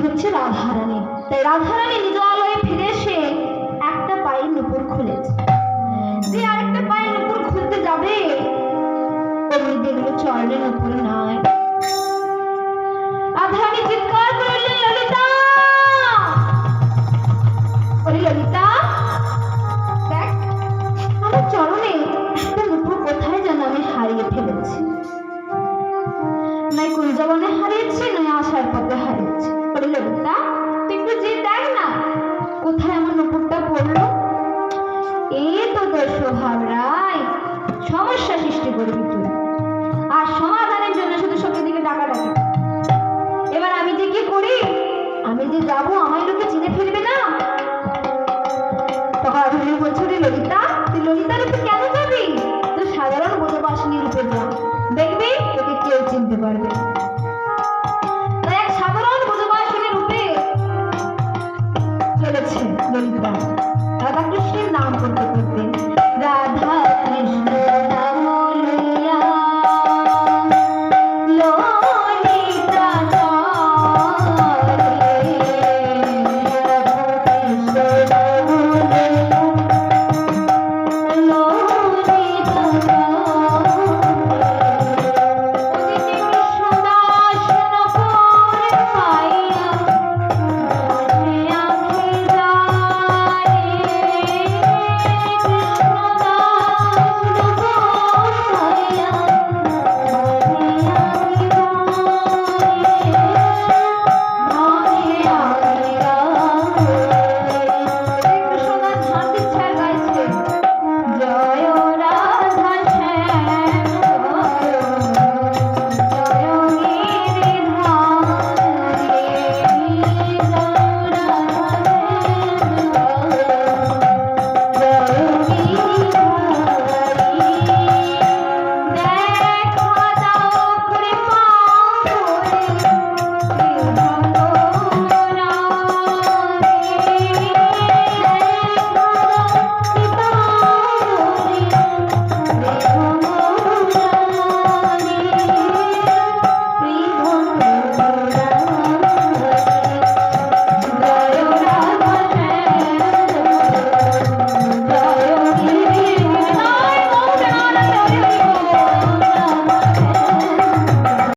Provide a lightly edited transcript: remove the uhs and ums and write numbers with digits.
হচ্ছে রাধারানী। তাই রাধারানী নিজ আলয়ে ফিরে এসে একটা পায়ের নুপুর খুলেছে। যে আরেকটা পায়ের নুপুর খুলতে যাবে অমনি দেখলো চরণে নুপুর নাই। রাধারানী চিৎকার করলেন, ললিতা, ওরে ললিতা, দেখ আমার চরণে একটা নুপুর কোথায় যেন আমি হারিয়ে ফেলেছি। নাই কুঞ্জবনে হারিয়েছি, নয় আসার পথে হারিয়েছি। ওরে ললিতা, তুই একটু যে দেখ না কোথায় আমার নুপুরটা পড়লো। এই তো তোর স্বভাব রায়, সমস্যা সৃষ্টি করবি তুই, আর সমাধানের জন্য শুধু সত্যি দিকে ডাকাডাকি। এবার আমি যে কি করি, আমি যে যাবো আমায়